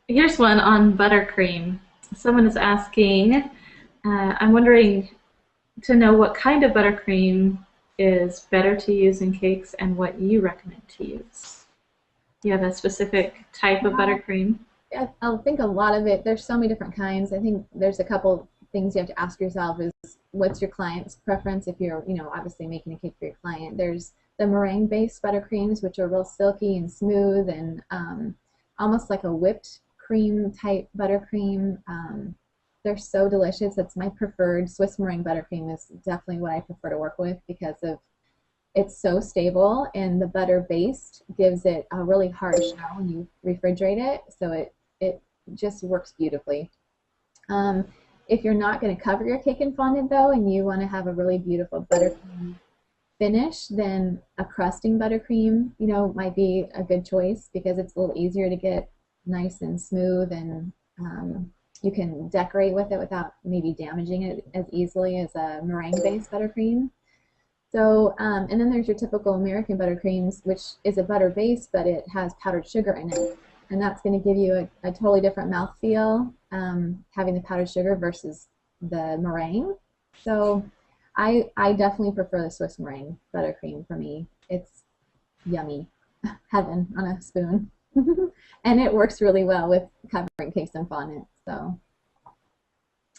Here's one on buttercream. Someone is asking, I'm wondering to know what kind of buttercream is better to use in cakes and what you recommend to use. You have a specific type of buttercream? I think a lot of it, there's so many different kinds. I think there's a couple things you have to ask yourself is what's your client's preference if you're, obviously making a cake for your client. There's the meringue-based buttercreams, which are real silky and smooth and almost like a whipped cream type buttercream. They're so delicious. That's my preferred. Swiss meringue buttercream is definitely what I prefer to work with because of it's so stable, and the butter based gives it a really hard shell when you refrigerate it, so it just works beautifully. Um, if you're not going to cover your cake in fondant though, and you want to have a really beautiful buttercream finish, then a crusting buttercream, might be a good choice because it's a little easier to get nice and smooth, and you can decorate with it without maybe damaging it as easily as a meringue-based buttercream. So, and then there's your typical American buttercreams, which is a butter base, but it has powdered sugar in it. And that's going to give you a totally different mouthfeel, having the powdered sugar versus the meringue. So I definitely prefer the Swiss meringue buttercream for me. It's yummy. Heaven on a spoon. And it works really well with covering cakes and fondant. So,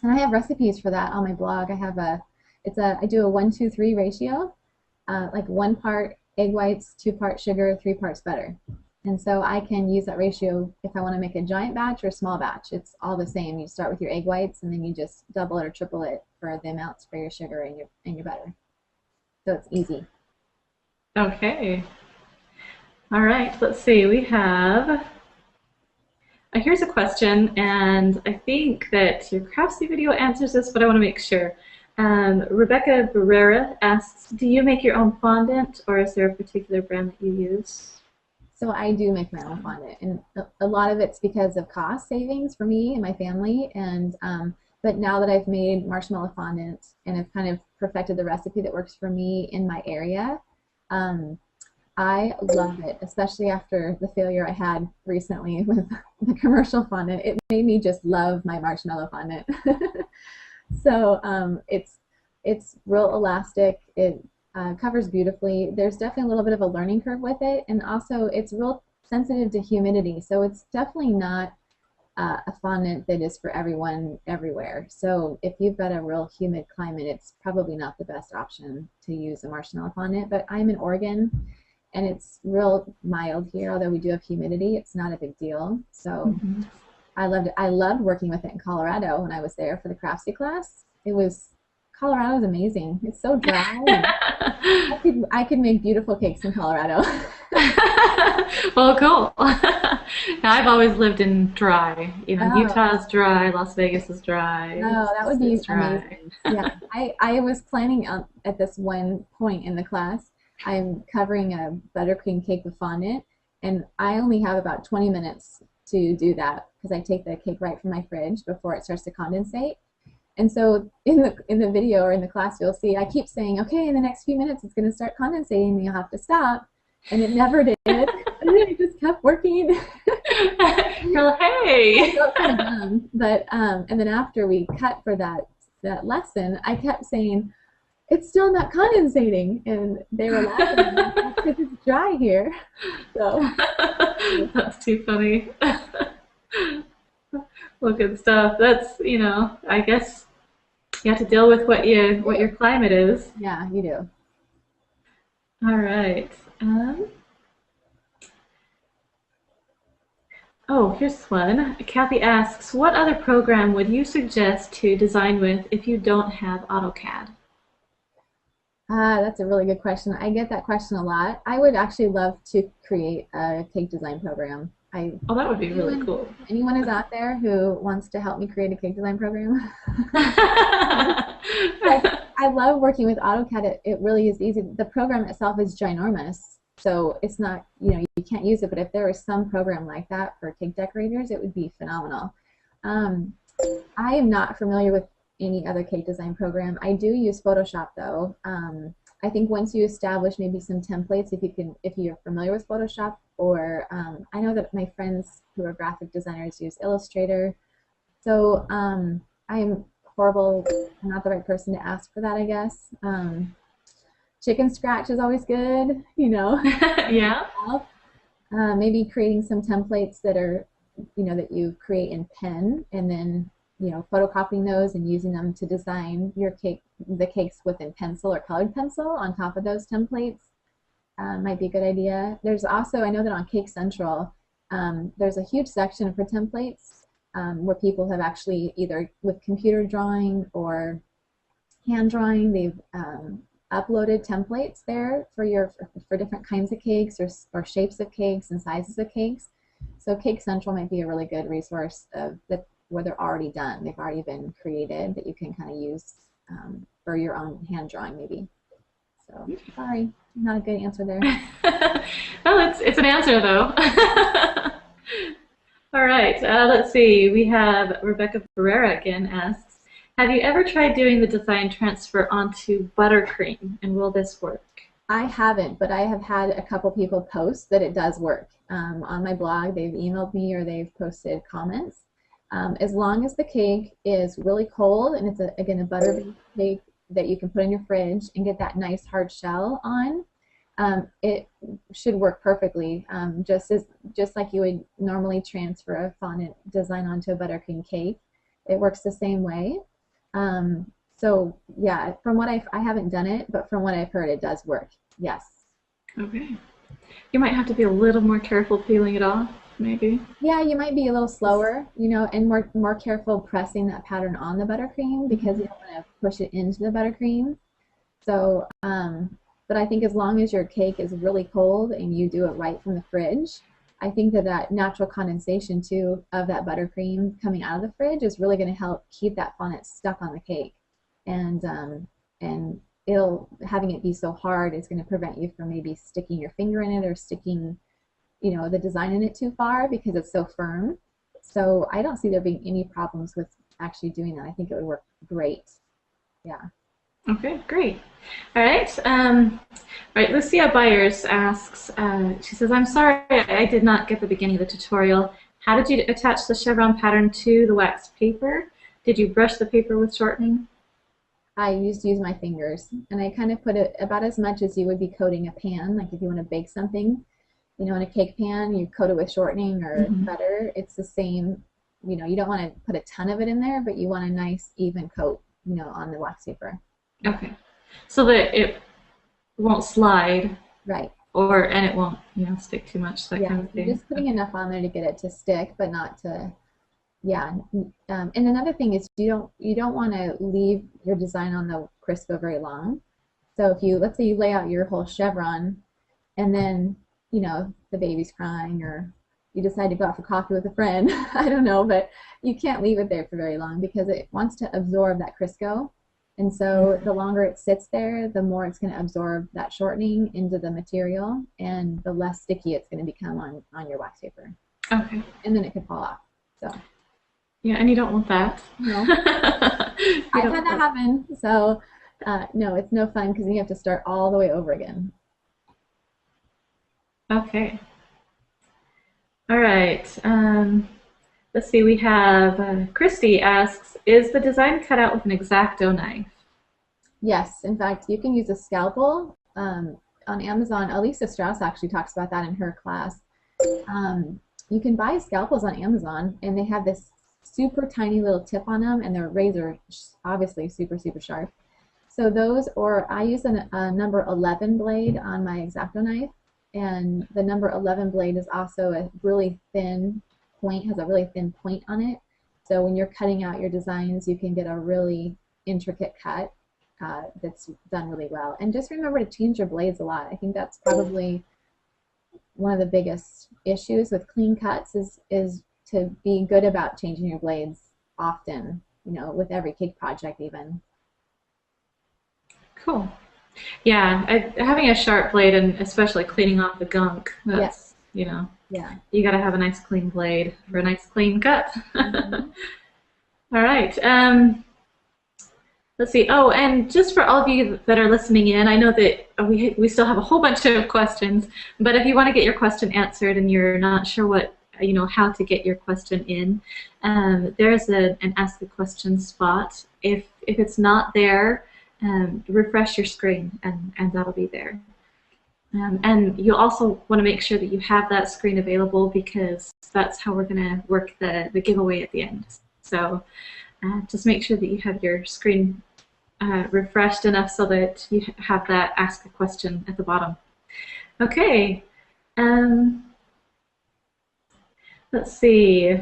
and I have recipes for that on my blog. I do a 1-2-3 ratio, like 1 part egg whites, 2 parts sugar, 3 parts butter. And so I can use that ratio if I want to make a giant batch or a small batch. It's all the same. You start with your egg whites and then you just double it or triple it for the amounts for your sugar and your butter. So it's easy. Okay. All right, let's see. We have. Here's a question, and I think that your Craftsy video answers this, but I want to make sure. Rebecca Barrera asks, do you make your own fondant, or is there a particular brand that you use? So I do make my own fondant, and a lot of it's because of cost savings for me and my family. And but now that I've made marshmallow fondant and I've kind of perfected the recipe that works for me in my area, I love it, especially after the failure I had recently with the commercial fondant. It made me just love my marshmallow fondant. So it's real elastic. It covers beautifully. There's definitely a little bit of a learning curve with it, and also it's real sensitive to humidity. So it's definitely not a fondant that is for everyone everywhere. So if you've got a real humid climate, it's probably not the best option to use a marshmallow fondant. But I'm in Oregon, and it's real mild here. Although we do have humidity, it's not a big deal. So I loved it. I loved working with it in Colorado when I was there for the Craftsy class. Colorado is amazing. It's so dry. I could make beautiful cakes in Colorado. Well, cool. Now, I've always lived in dry. Utah's dry, Las Vegas is dry. Oh, that would be dry. amazing. Yeah, I was planning at this one point in the class, I'm covering a buttercream cake with fondant, and I only have about 20 minutes to do that because I take the cake right from my fridge before it starts to condensate. And so in the video or in the class, you'll see I keep saying, okay, in the next few minutes it's going to start condensating and you'll have to stop. And it never did. And then it just kept working. You're like, hey. I felt kind of dumb. But and then after we cut for that lesson, I kept saying, it's still not condensating, and they were laughing because it's dry here. So that's too funny. Well, good stuff. That's I guess you have to deal with what your climate is. Yeah, you do. All right. Oh, here's one. Kathy asks, what other program would you suggest to design with if you don't have AutoCAD? That's a really good question. I get that question a lot. I would actually love to create a cake design program. Oh, that would be really cool. Anyone is out there who wants to help me create a cake design program? I love working with AutoCAD. It really is easy. The program itself is ginormous, so it's not, you can't use it, but if there was some program like that for cake decorators, it would be phenomenal. I am not familiar with any other cake design program. I do use Photoshop though. I think once you establish maybe some templates, if you're familiar with Photoshop, or I know that my friends who are graphic designers use Illustrator. So I'm horrible, I'm not the right person to ask for that, I guess. Chicken scratch is always good, you know. Yeah. Maybe creating some templates that are, that you create in pen, and then, photocopying those and using them to design the cakes within pencil or colored pencil on top of those templates. Might be a good idea. There's also, I know that on Cake Central, there's a huge section for templates, where people have actually, either with computer drawing or hand drawing, they've uploaded templates there for different kinds of cakes, or shapes of cakes and sizes of cakes. So Cake Central might be a really good resource where they're already done. They've already been created that you can kind of use for your own hand drawing maybe. So sorry, not a good answer there. Well, it's an answer though. All right, let's see. We have Rebecca Ferreira again asks, have you ever tried doing the design transfer onto buttercream, and will this work? I haven't, but I have had a couple people post that it does work. On my blog, they've emailed me or they've posted comments. As long as the cake is really cold, and it's, again, a butter-based cake that you can put in your fridge and get that nice hard shell on, it should work perfectly, just like you would normally transfer a fondant design onto a buttercream cake. It works the same way. So yeah, from what I haven't done it, but from what I've heard, it does work. Yes. Okay. You might have to be a little more careful peeling it off, maybe. Yeah, you might be a little slower, and more careful pressing that pattern on the buttercream, because you don't want to push it into the buttercream. So, but I think as long as your cake is really cold and you do it right from the fridge, I think that natural condensation too of that buttercream coming out of the fridge is really going to help keep that fondant stuck on the cake, and having it be so hard is going to prevent you from maybe sticking your finger in it, or sticking the design in it too far, because it's so firm. So I don't see there being any problems with actually doing that. I think it would work great. Yeah. Okay, great. All right. All right. Lucia Byers asks, she says, I'm sorry I did not get the beginning of the tutorial. How did you attach the chevron pattern to the wax paper? Did you brush the paper with shortening? I used to use my fingers, and I kind of put it about as much as you would be coating a pan. Like if you want to bake something, in a cake pan, you coat it with shortening or butter. It's the same. You don't want to put a ton of it in there, but you want a nice even coat, on the wax paper. Okay. So that it won't slide. Right. And it won't, stick too much, that kind of thing. You're just putting enough on there to get it to stick, but not to, yeah. And another thing is you don't want to leave your design on the Crisco very long. So if let's say you lay out your whole chevron, and then, the baby's crying, or you decide to go out for coffee with a friend, I don't know, but you can't leave it there for very long, because it wants to absorb that Crisco. And so the longer it sits there, the more it's going to absorb that shortening into the material, and the less sticky it's going to become on your wax paper. Okay. And then it could fall off. So. Yeah, and you don't want that. No. I've had that happen. So no, it's no fun, because you have to start all the way over again. Okay. All right. Let's see. We have Christy asks, is the design cut out with an Exacto knife? Yes. In fact, you can use a scalpel on Amazon. Elisa Strauss actually talks about that in her class. You can buy scalpels on Amazon, and they have this super tiny little tip on them, and their razor obviously super, super sharp. So those, or I use a number 11 blade on my Exacto knife, and the number 11 blade is also a really thin point, has a really thin point on it. So when you're cutting out your designs, you can get a really intricate cut that's done really well. And just remember to change your blades a lot. I think that's probably one of the biggest issues with clean cuts is to be good about changing your blades often, with every cake project even. Cool. Yeah, having a sharp blade, and especially cleaning off the gunk, that's, Yeah. You got to have a nice clean blade for a nice clean cut. All right. let's see. Oh, and just for all of you that are listening in, I know that we still have a whole bunch of questions, but if you want to get your question answered and you're not sure what how to get your question in, there's an ask a question spot. If it's not there, refresh your screen and that'll be there. And you also want to make sure that you have that screen available because that's how we're going to work the giveaway at the end. So just make sure that you have your screen refreshed enough so that you have that ask a question at the bottom. Okay. Let's see.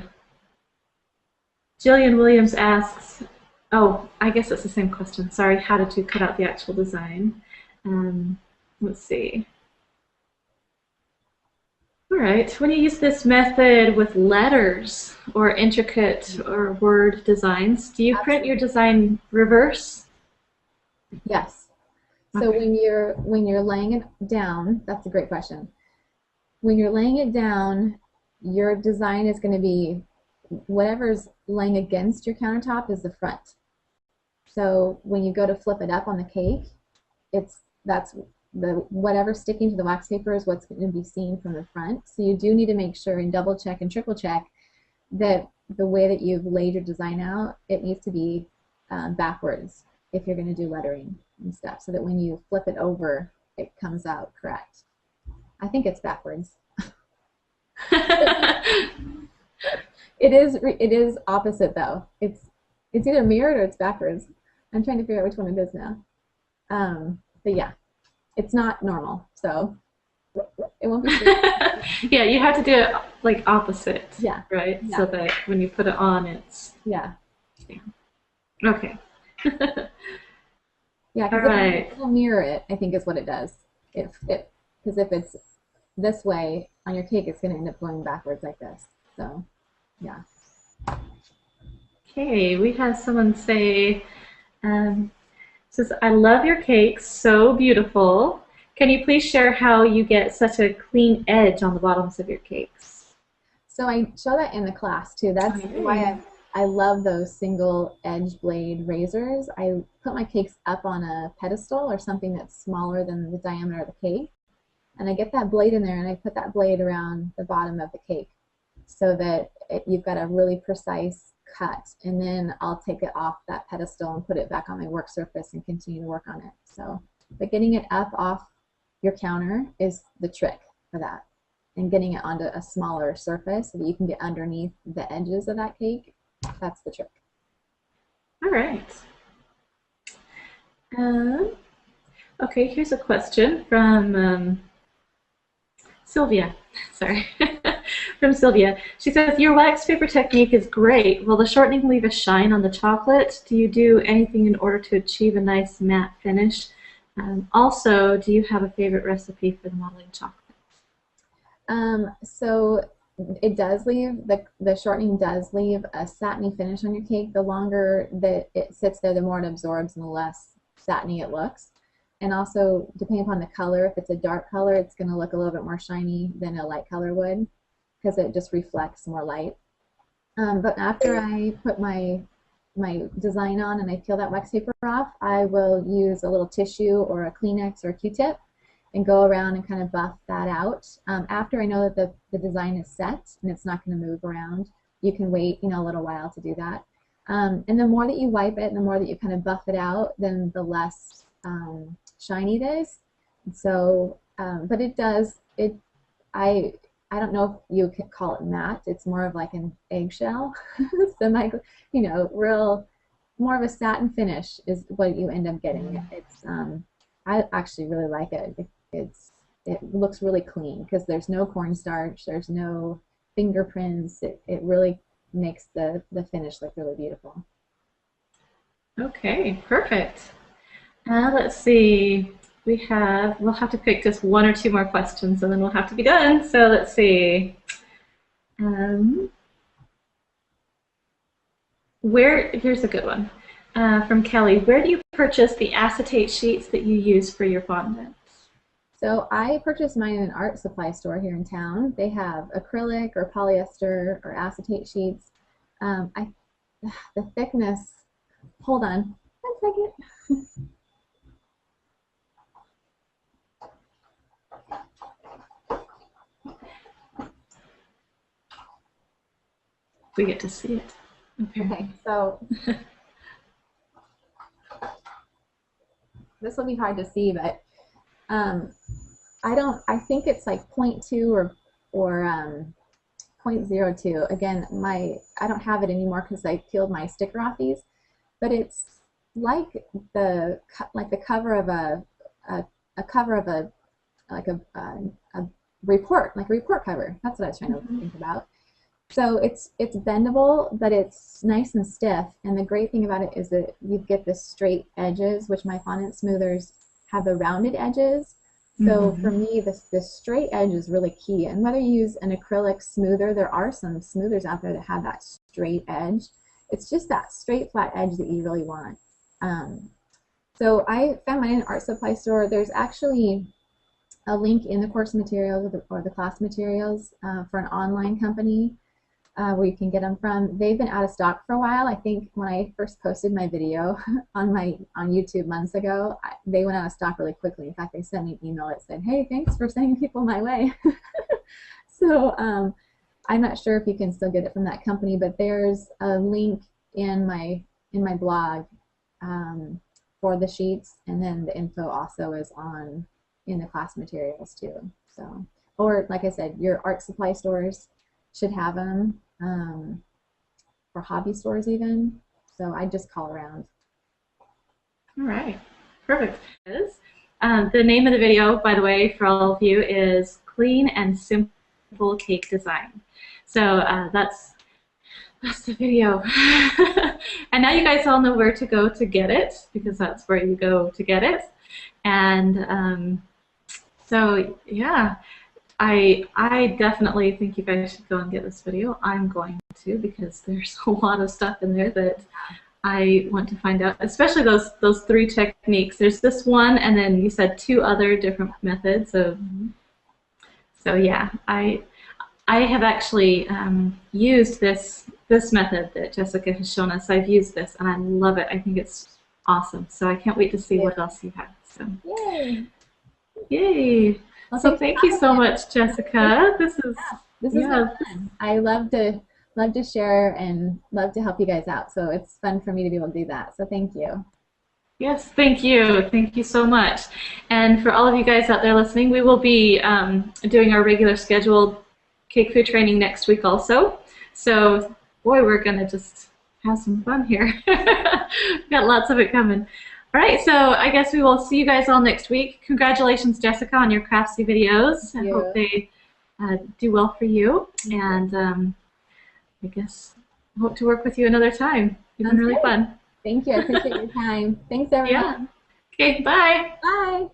Jillian Williams asks, oh, I guess it's the same question. Sorry, how did you cut out the actual design? Let's see. All right, when you use this method with letters or intricate or word designs, do you print your design reverse? Yes. So Okay. when you're laying it down, that's a great question. When you're laying it down, your design is going to be whatever's laying against your countertop is the front. So when you go to flip it up on the cake, that's the whatever's sticking to the wax paper is what's going to be seen from the front. So you do need to make sure and double check and triple check that the way that you've laid your design out, it needs to be backwards if you're going to do lettering and stuff, so that when you flip it over, it comes out correct. I think it's backwards. It is opposite though. It's either mirrored or it's backwards. I'm trying to figure out which one it is now. But yeah, it's not normal, so it won't be. Yeah, you have to do it like opposite. Yeah. Right. Yeah. So that when you put it on, it's yeah. Okay. Yeah, All because right. it'll mirror it, I think is what it does. Because if it's this way on your cake, it's going to end up going backwards like this. So, yeah. Okay, we have someone say, says, I love your cakes, so beautiful. Can you please share how you get such a clean edge on the bottoms of your cakes? So I show that in the class too. That's why I love those single edge blade razors. I put my cakes up on a pedestal or something that's smaller than the diameter of the cake. And I get that blade in there and I put that blade around the bottom of the cake so that you've got a really precise cut. And then I'll take it off that pedestal and put it back on my work surface and continue to work on it. So, but getting it up off your counter is the trick for that. And getting it onto a smaller surface so that you can get underneath the edges of that cake, that's the trick. All right. Okay, here's a question from Sylvia. Sorry. From Sylvia. She says, your wax paper technique is great. Will the shortening leave a shine on the chocolate? Do you do anything in order to achieve a nice matte finish? Also, do you have a favorite recipe for the modeling chocolate? So it does leave, the shortening does leave a satiny finish on your cake. The longer that it sits there, the more it absorbs and the less satiny it looks. And also, depending upon the color, if it's a dark color, it's going to look a little bit more shiny than a light color would because it just reflects more light. But after I put my design on and I peel that wax paper off, I will use a little tissue or a Kleenex or a Q-tip and go around and kind of buff that out. After I know that the design is set and it's not going to move around, you can wait a little while to do that. And the more that you wipe it and the more that you kind of buff it out, then the less shiny it is. So, but it does, I don't know if you could call it matte. It's more of like an eggshell, real, more of a satin finish is what you end up getting. It's, I actually really like it. It looks really clean because there's no cornstarch, there's no fingerprints. It really makes the finish look really beautiful. Okay, perfect. Let's see. We'll have to pick just one or two more questions and then we'll have to be done. So let's see. Here's a good one from Kelly. Where do you purchase the acetate sheets that you use for your fondant? So I purchased mine in an art supply store here in town. They have acrylic or polyester or acetate sheets. The thickness, hold on, one second. We get to see it. Okay, so this will be hard to see, but I think it's like 0.2 or 0.02. Again, I don't have it anymore because I peeled my sticker off these, but it's like the cover of a cover of a report, like a report cover. That's what I was trying to think about. So it's bendable, but it's nice and stiff. And the great thing about it is that you get the straight edges, which my fondant smoothers have the rounded edges. So for me, the straight edge is really key. And whether you use an acrylic smoother, there are some smoothers out there that have that straight edge. It's just that straight, flat edge that you really want. So I found mine in an art supply store. There's actually a link in the course materials or the class materials for an online company where you can get them from. They've been out of stock for a while. I think when I first posted my video on YouTube months ago, they went out of stock really quickly. In fact, they sent me an email that said, "Hey, thanks for sending people my way." So I'm not sure if you can still get it from that company, but there's a link in my blog for the sheets, and then the info also is in the class materials too. So, or like I said, your art supply stores should have them, for hobby stores even. So I just call around. All right, perfect. The name of the video, by the way, for all of you, is Clean and Simple Cake Design. So that's the video. And now you guys all know where to go to get it, because that's where you go to get it. And so yeah, I definitely think you guys should go and get this video. I'm going to, because there's a lot of stuff in there that I want to find out, especially those 3 techniques. There's this one, and then you said 2 other different methods of. So yeah, I have actually used this method that Jessica has shown us. I've used this, and I love it. I think it's awesome. So I can't wait to see what else you have. So yay! Yay! Well, so thank you so much, Jessica. This is fun. I love to share and love to help you guys out. So it's fun for me to be able to do that. So thank you. Yes, thank you. Thank you so much. And for all of you guys out there listening, we will be doing our regular scheduled CakeFu training next week also. So, boy, we're going to just have some fun here. We've got lots of it coming. All right, so I guess we will see you guys all next week. Congratulations, Jessica, on your craftsy videos. I hope they do well for you. And I guess I hope to work with you another time. It's been really fun. Thank you. I appreciate your time. Thanks, everyone. Yeah. Okay, bye. Bye.